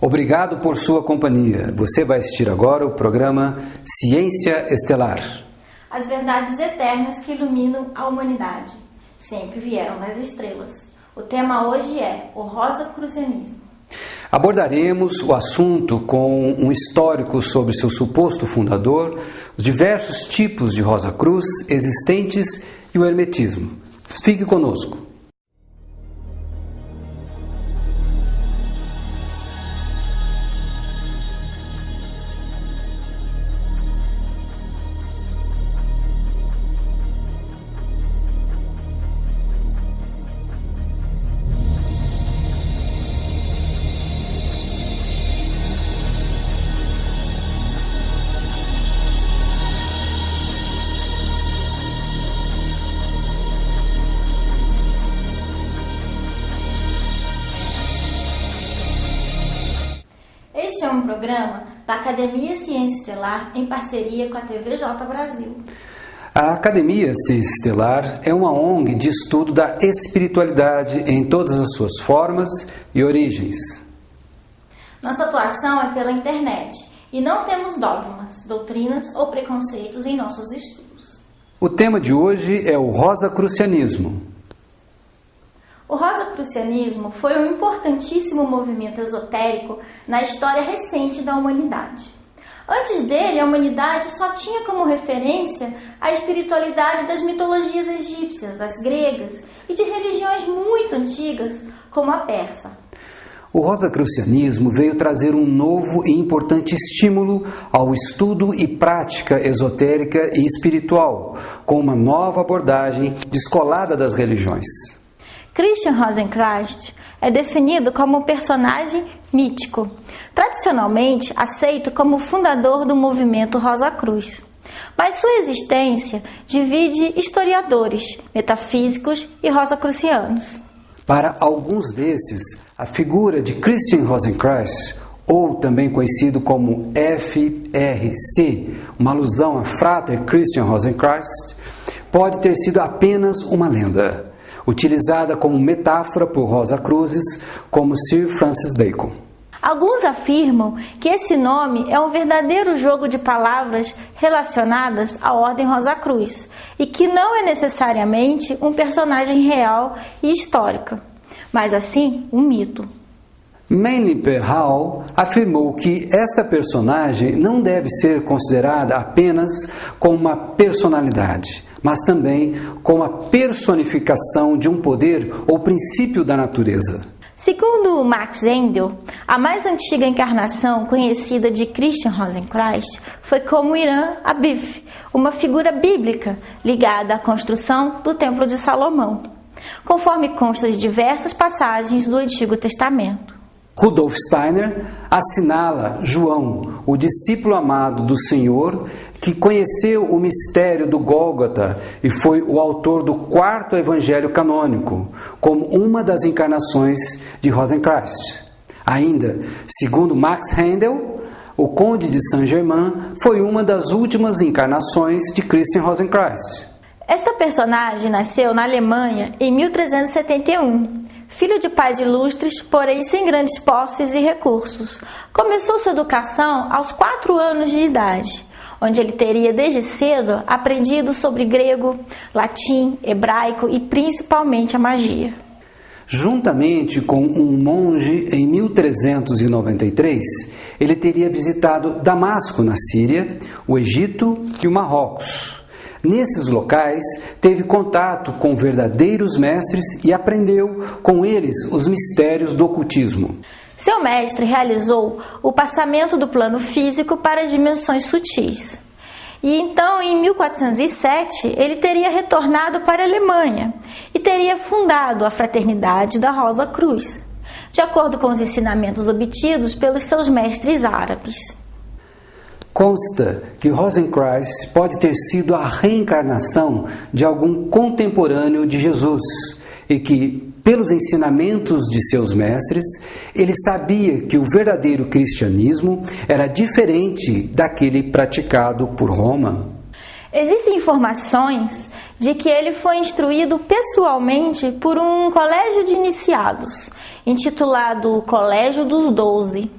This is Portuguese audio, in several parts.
Obrigado por sua companhia. Você vai assistir agora o programa Ciência Estelar. As verdades eternas que iluminam a humanidade sempre vieram das estrelas. O tema hoje é o rosacrucianismo. Abordaremos o assunto com um histórico sobre seu suposto fundador, os diversos tipos de Rosa Cruz existentes e o hermetismo. Fique conosco. Este é um programa da Academia Ciência Estelar em parceria com a TVJ Brasil. A Academia Ciência Estelar é uma ONG de estudo da espiritualidade em todas as suas formas e origens. Nossa atuação é pela internet e não temos dogmas, doutrinas ou preconceitos em nossos estudos. O tema de hoje é o rosacrucianismo. O rosacrucianismo foi um importantíssimo movimento esotérico na história recente da humanidade. Antes dele, a humanidade só tinha como referência a espiritualidade das mitologias egípcias, das gregas e de religiões muito antigas, como a persa. O rosacrucianismo veio trazer um novo e importante estímulo ao estudo e prática esotérica e espiritual, com uma nova abordagem descolada das religiões. Christian Rosenkreuz é definido como um personagem mítico, tradicionalmente aceito como o fundador do movimento Rosa Cruz. Mas sua existência divide historiadores, metafísicos e rosacrucianos. Para alguns destes, a figura de Christian Rosenkreuz, ou também conhecido como FRC, uma alusão a Frater Christian Rosenkreuz, pode ter sido apenas uma lenda, utilizada como metáfora por Rosacruzes como Sir Francis Bacon. Alguns afirmam que esse nome é um verdadeiro jogo de palavras relacionadas à Ordem Rosacruz e que não é necessariamente um personagem real e histórico, mas assim um mito. Manly P. Hall afirmou que esta personagem não deve ser considerada apenas como uma personalidade, mas também como a personificação de um poder ou princípio da natureza. Segundo Max Endel, a mais antiga encarnação conhecida de Christian Rosenkreuz foi como Hiram Abif, uma figura bíblica ligada à construção do Templo de Salomão, conforme consta de diversas passagens do Antigo Testamento. Rudolf Steiner assinala João, o discípulo amado do Senhor, que conheceu o mistério do Gólgota e foi o autor do 4º evangelho canônico, como uma das encarnações de Rosenkreuz. Ainda, segundo Max Handel, o Conde de Saint-Germain foi uma das últimas encarnações de Christian Rosenkreuz. Esta personagem nasceu na Alemanha em 1371. Filho de pais ilustres, porém sem grandes posses e recursos. Começou sua educação aos 4 anos de idade, onde ele teria desde cedo aprendido sobre grego, latim, hebraico e principalmente a magia. Juntamente com um monge em 1393, ele teria visitado Damasco, na Síria, o Egito e o Marrocos. Nesses locais, teve contato com verdadeiros mestres e aprendeu com eles os mistérios do ocultismo. Seu mestre realizou o passamento do plano físico para as dimensões sutis. E então, em 1407, ele teria retornado para a Alemanha e teria fundado a Fraternidade da Rosa Cruz, de acordo com os ensinamentos obtidos pelos seus mestres árabes. Consta que Rosenkreuz pode ter sido a reencarnação de algum contemporâneo de Jesus e que, pelos ensinamentos de seus mestres, ele sabia que o verdadeiro cristianismo era diferente daquele praticado por Roma. Existem informações de que ele foi instruído pessoalmente por um colégio de iniciados, intitulado Colégio dos 12.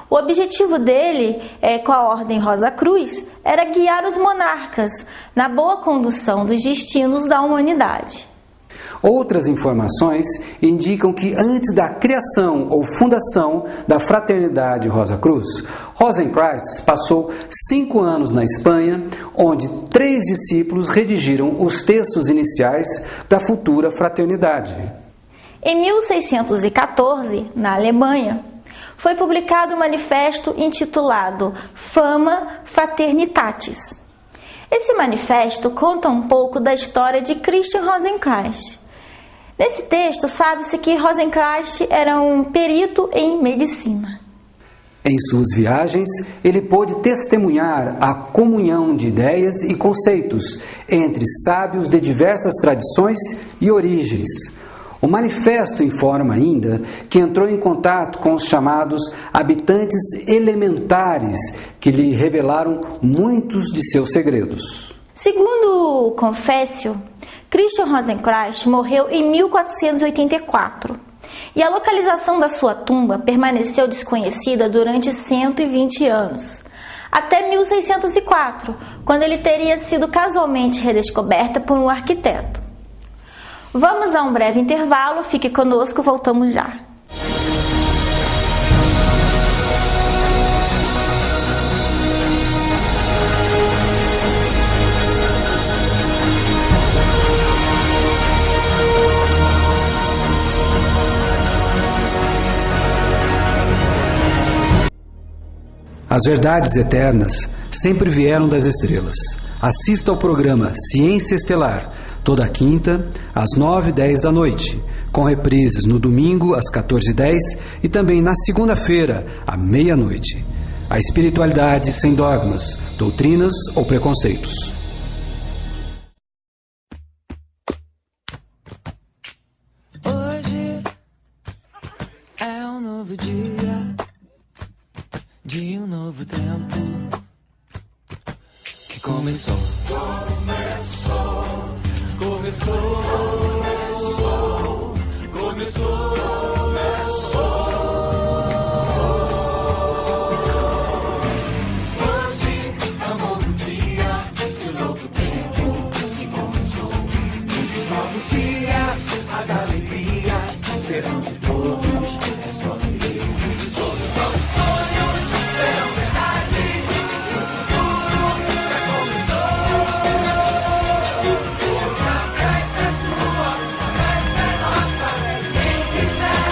O objetivo dele, com a Ordem Rosa Cruz, era guiar os monarcas na boa condução dos destinos da humanidade. Outras informações indicam que antes da criação ou fundação da Fraternidade Rosa Cruz, Rosenkreuz passou 5 anos na Espanha, onde 3 discípulos redigiram os textos iniciais da futura fraternidade. Em 1614, na Alemanha, foi publicado um manifesto intitulado Fama Fraternitatis. Esse manifesto conta um pouco da história de Christian Rosenkreuz. Nesse texto, sabe-se que Rosenkreuz era um perito em medicina. Em suas viagens, ele pôde testemunhar a comunhão de ideias e conceitos entre sábios de diversas tradições e origens. O manifesto informa ainda que entrou em contato com os chamados habitantes elementares, que lhe revelaram muitos de seus segredos. Segundo Confécio, Christian Rosenkreuz morreu em 1484 e a localização da sua tumba permaneceu desconhecida durante 120 anos, até 1604, quando ele teria sido casualmente redescoberta por um arquiteto. Vamos a um breve intervalo, fique conosco, voltamos já. As verdades eternas sempre vieram das estrelas. Assista ao programa Ciência Estelar, toda quinta, às 9h10 da noite, com reprises no domingo, às 14h10 e também na segunda-feira, à meia-noite. A espiritualidade sem dogmas, doutrinas ou preconceitos. Hoje é um novo dia, de um novo tempo que começou. Hoje é um novo dia, de um novo tempo que começou. Nesses novos dias, as alegrias serão de todos, é só viver. Todos os nossos sonhos serão verdade, o futuro já começou. Essa festa é sua, a festa é nossa. Quem quiser,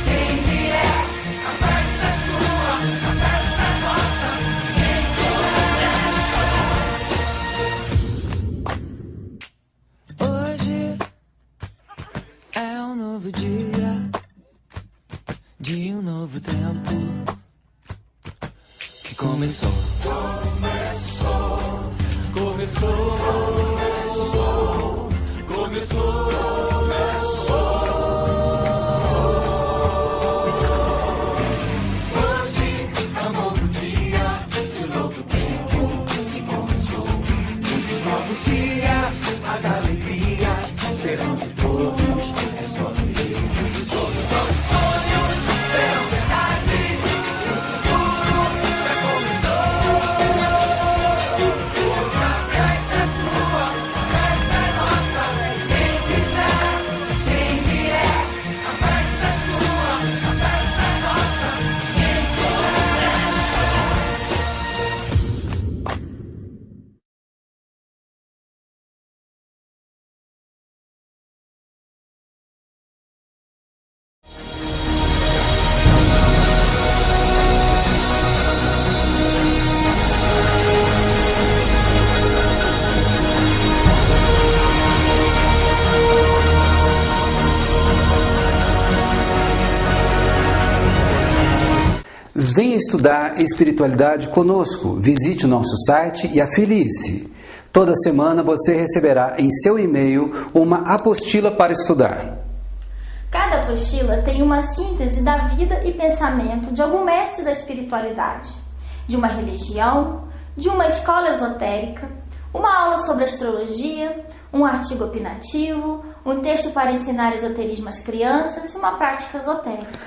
quem vier, a festa é sua, a festa é nossa. Quem quiser, Hoje é um novo dia, de um novo tempo que começou. hoje é um novo dia, de um novo tempo que começou. Nesses novos dias, as alegrias serão de todos, é só viver. Todos os nossos sonhos serão verdade, o futuro já começou. Essa festa é sua, a festa é nossa. Quem quiser, quem vier, a festa é sua, a festa é nossa. Quem Venha estudar espiritualidade conosco. Visite o nosso site e afilie-se. Toda semana você receberá em seu e-mail uma apostila para estudar. Cada apostila tem uma síntese da vida e pensamento de algum mestre da espiritualidade, de uma religião, de uma escola esotérica, uma aula sobre astrologia, um artigo opinativo, um texto para ensinar esoterismo às crianças e uma prática esotérica.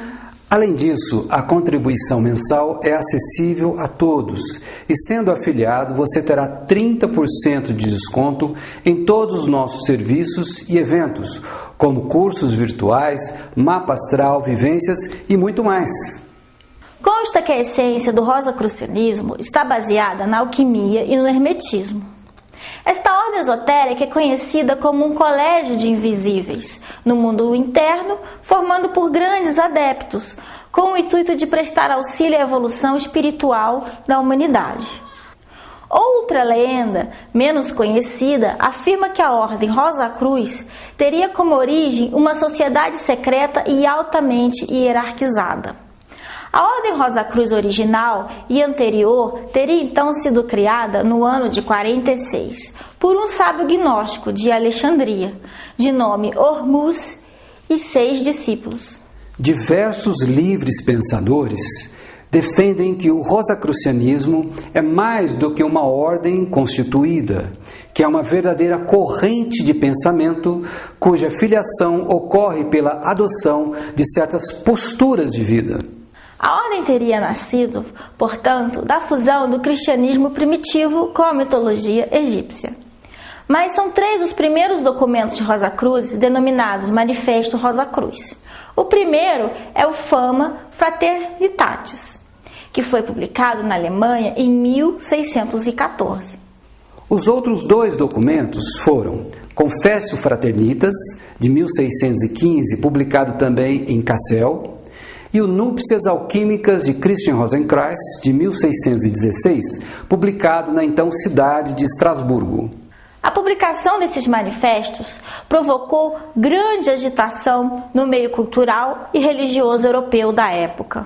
Além disso, a contribuição mensal é acessível a todos e, sendo afiliado, você terá 30% de desconto em todos os nossos serviços e eventos, como cursos virtuais, mapa astral, vivências e muito mais. Consta que a essência do rosacrucianismo está baseada na alquimia e no hermetismo. Esta ordem esotérica é conhecida como um colégio de invisíveis no mundo interno, formando por grandes adeptos, com o intuito de prestar auxílio à evolução espiritual da humanidade. Outra lenda, menos conhecida, afirma que a Ordem Rosa Cruz teria como origem uma sociedade secreta e altamente hierarquizada. A Ordem Rosa Cruz original e anterior teria então sido criada no ano de 46 por um sábio gnóstico de Alexandria, de nome Hormuz, e 6 discípulos. Diversos livres pensadores defendem que o rosacrucianismo é mais do que uma ordem constituída, que é uma verdadeira corrente de pensamento cuja filiação ocorre pela adoção de certas posturas de vida. A ordem teria nascido, portanto, da fusão do cristianismo primitivo com a mitologia egípcia. Mas são 3 os primeiros documentos de Rosa Cruz denominados Manifesto Rosa Cruz. O primeiro é o Fama Fraternitatis, que foi publicado na Alemanha em 1614. Os outros 2 documentos foram Confessio Fraternitas, de 1615, publicado também em Kassel, e o Núpcias Alquímicas de Christian Rosenkreuz, de 1616, publicado na então cidade de Estrasburgo. A publicação desses manifestos provocou grande agitação no meio cultural e religioso europeu da época.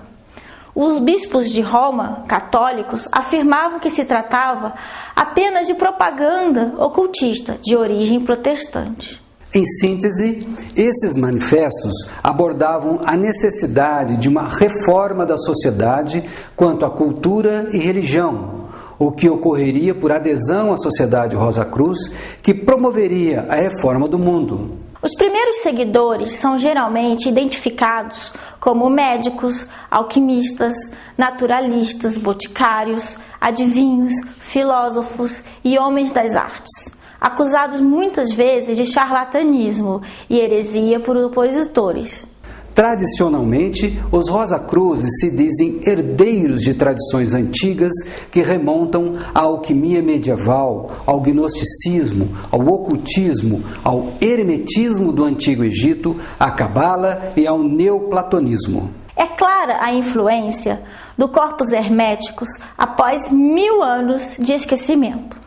Os bispos de Roma, católicos, afirmavam que se tratava apenas de propaganda ocultista de origem protestante. Em síntese, esses manifestos abordavam a necessidade de uma reforma da sociedade quanto à cultura e religião, o que ocorreria por adesão à Sociedade Rosa Cruz, que promoveria a reforma do mundo. Os primeiros seguidores são geralmente identificados como médicos, alquimistas, naturalistas, boticários, adivinhos, filósofos e homens das artes, acusados muitas vezes de charlatanismo e heresia por opositores. Tradicionalmente, os Rosacruzes se dizem herdeiros de tradições antigas que remontam à alquimia medieval, ao gnosticismo, ao ocultismo, ao hermetismo do Antigo Egito, à cabala e ao neoplatonismo. É clara a influência do corpus herméticos após 1000 anos de esquecimento.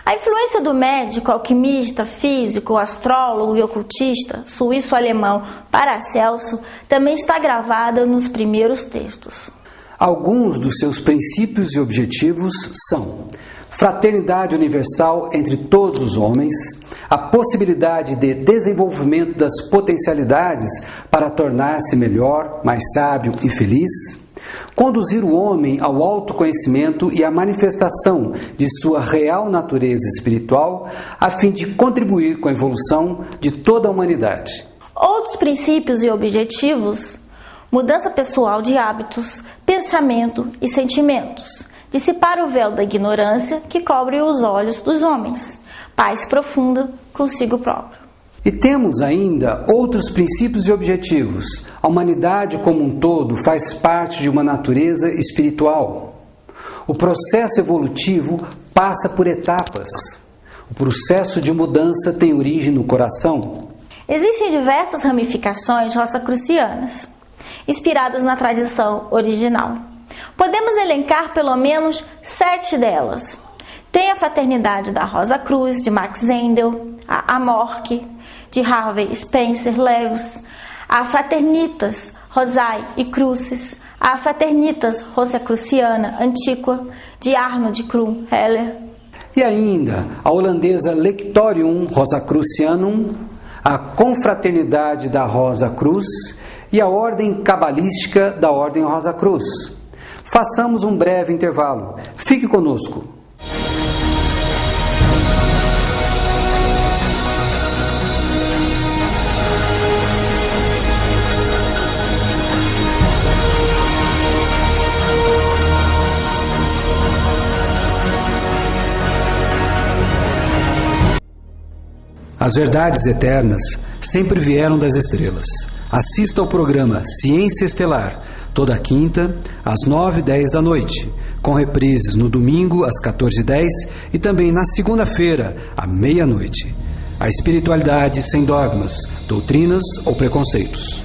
A influência do médico, alquimista, físico, astrólogo e ocultista suíço-alemão Paracelso também está gravada nos primeiros textos. Alguns dos seus princípios e objetivos são fraternidade universal entre todos os homens, a possibilidade de desenvolvimento das potencialidades para tornar-se melhor, mais sábio e feliz, conduzir o homem ao autoconhecimento e à manifestação de sua real natureza espiritual, a fim de contribuir com a evolução de toda a humanidade. Outros princípios e objetivos: mudança pessoal de hábitos, pensamento e sentimentos, dissipar o véu da ignorância que cobre os olhos dos homens, paz profunda consigo próprio. E temos ainda outros princípios e objetivos. A humanidade como um todo faz parte de uma natureza espiritual. O processo evolutivo passa por etapas. O processo de mudança tem origem no coração. Existem diversas ramificações rosacrucianas, inspiradas na tradição original. Podemos elencar pelo menos 7 delas. Tem a Fraternidade da Rosa Cruz, de Max Endel, a Amorque, de Harvey Spencer Lewis, a Fraternitas Rosae e Crucis, a Fraternitas Rosacruciana Antiqua, de Arnold Krum Heller. E ainda a holandesa Lectorium Rosacrucianum, a Confraternidade da Rosa Cruz e a Ordem Cabalística da Ordem Rosa Cruz. Façamos um breve intervalo. Fique conosco. As verdades eternas sempre vieram das estrelas. Assista ao programa Ciência Estelar, toda quinta, às 9h10 da noite, com reprises no domingo, às 14h10 e também na segunda-feira, à meia-noite. A espiritualidade sem dogmas, doutrinas ou preconceitos.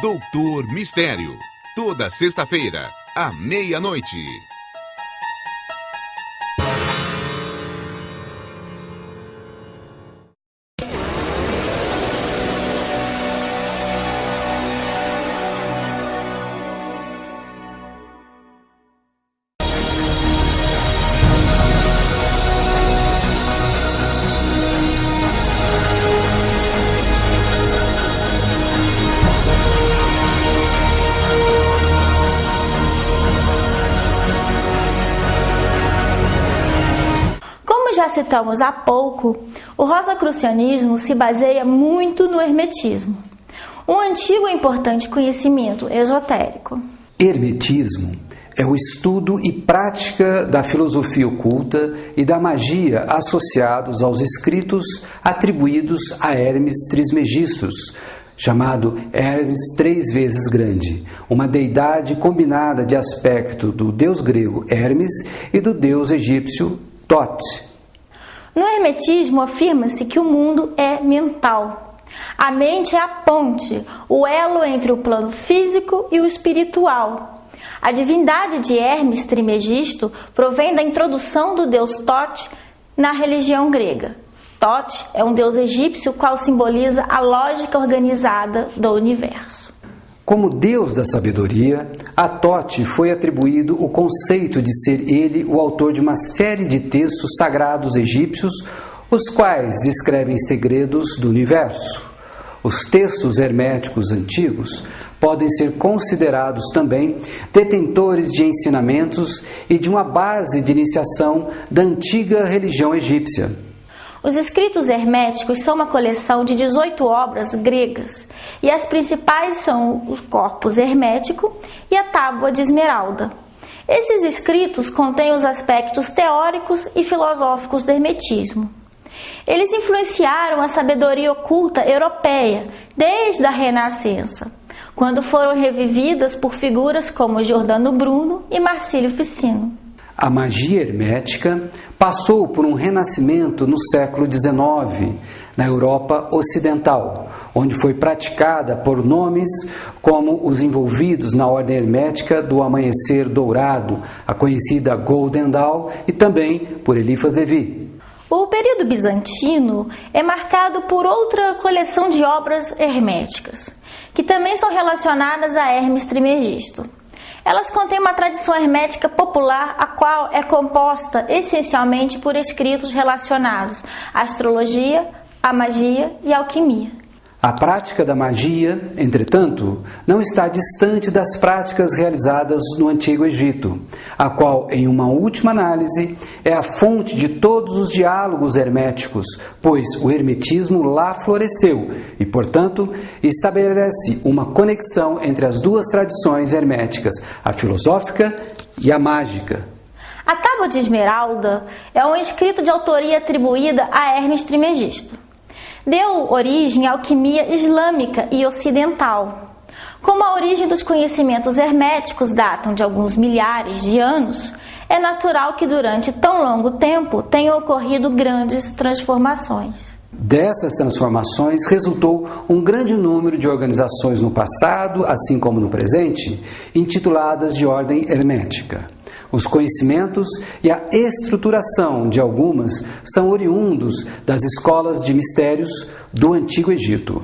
Doutor Mistério, toda sexta-feira, à meia-noite. Já citamos há pouco, o rosacrucianismo se baseia muito no hermetismo, um antigo e importante conhecimento esotérico. Hermetismo é o estudo e prática da filosofia oculta e da magia associados aos escritos atribuídos a Hermes Trismegistus, chamado Hermes 3 vezes grande, uma deidade combinada de aspecto do deus grego Hermes e do deus egípcio Thoth. No hermetismo afirma-se que o mundo é mental. A mente é a ponte, o elo entre o plano físico e o espiritual. A divindade de Hermes Trismegisto provém da introdução do deus Thoth na religião grega. Thoth é um deus egípcio qual simboliza a lógica organizada do universo. Como deus da sabedoria, a Thoth foi atribuído o conceito de ser ele o autor de uma série de textos sagrados egípcios, os quais descrevem segredos do universo. Os textos herméticos antigos podem ser considerados também detentores de ensinamentos e de uma base de iniciação da antiga religião egípcia. Os escritos herméticos são uma coleção de 18 obras gregas, e as principais são o Corpus Hermético e a Tábua de Esmeralda. Esses escritos contêm os aspectos teóricos e filosóficos do hermetismo. Eles influenciaram a sabedoria oculta europeia desde a Renascença, quando foram revividas por figuras como Giordano Bruno e Marsilio Ficino. A magia hermética passou por um renascimento no século XIX, na Europa Ocidental, onde foi praticada por nomes como os envolvidos na ordem hermética do Amanhecer Dourado, a conhecida Golden Dawn, e também por Eliphas Levi. O período bizantino é marcado por outra coleção de obras herméticas, que também são relacionadas a Hermes Trismegisto. Elas contêm uma tradição hermética popular, a qual é composta essencialmente por escritos relacionados à astrologia, à magia e à alquimia. A prática da magia, entretanto, não está distante das práticas realizadas no Antigo Egito, a qual, em uma última análise, é a fonte de todos os diálogos herméticos, pois o hermetismo lá floresceu e, portanto, estabelece uma conexão entre as duas tradições herméticas, a filosófica e a mágica. A Tábua de Esmeralda é um escrito de autoria atribuída a Hermes Trismegisto. Deu origem à alquimia islâmica e ocidental. Como a origem dos conhecimentos herméticos datam de alguns milhares de anos, é natural que durante tão longo tempo tenham ocorrido grandes transformações. Dessas transformações resultou um grande número de organizações no passado, assim como no presente, intituladas de ordem hermética. Os conhecimentos e a estruturação de algumas são oriundos das escolas de mistérios do Antigo Egito.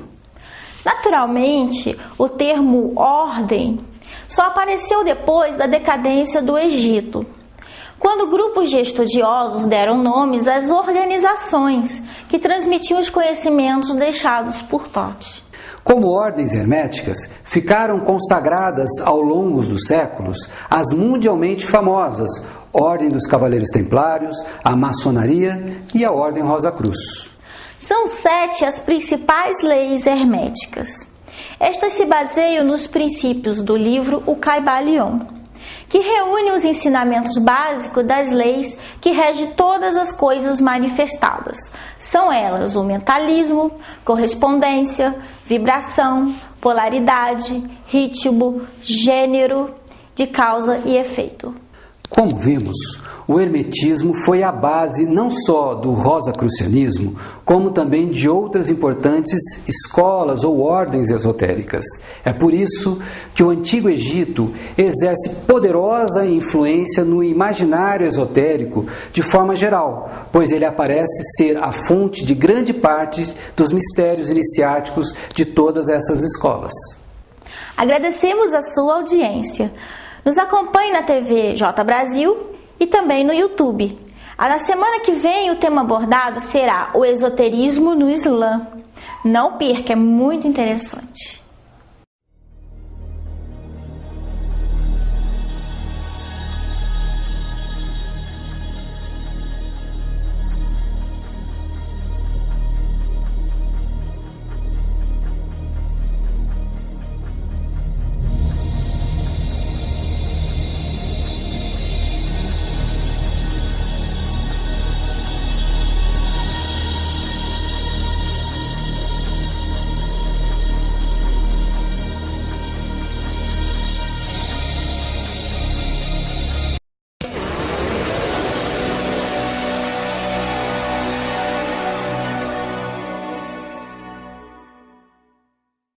Naturalmente, o termo ordem só apareceu depois da decadência do Egito. quando grupos de estudiosos deram nomes às organizações que transmitiam os conhecimentos deixados por Todd. Como ordens herméticas, ficaram consagradas ao longo dos séculos as mundialmente famosas Ordem dos Cavaleiros Templários, a Maçonaria e a Ordem Rosa Cruz. São 7 as principais leis herméticas. Estas se baseiam nos princípios do livro O Kybalion, que reúne os ensinamentos básicos das leis que regem todas as coisas manifestadas. São elas o mentalismo, correspondência, vibração, polaridade, ritmo, gênero, de causa e efeito. Como vimos, o hermetismo foi a base não só do rosacrucianismo, como também de outras importantes escolas ou ordens esotéricas. É por isso que o Antigo Egito exerce poderosa influência no imaginário esotérico de forma geral, pois ele aparece ser a fonte de grande parte dos mistérios iniciáticos de todas essas escolas. Agradecemos a sua audiência. Nos acompanhe na TV J Brasil e também no YouTube. Na semana que vem o tema abordado será o esoterismo no Islã. Não perca, é muito interessante.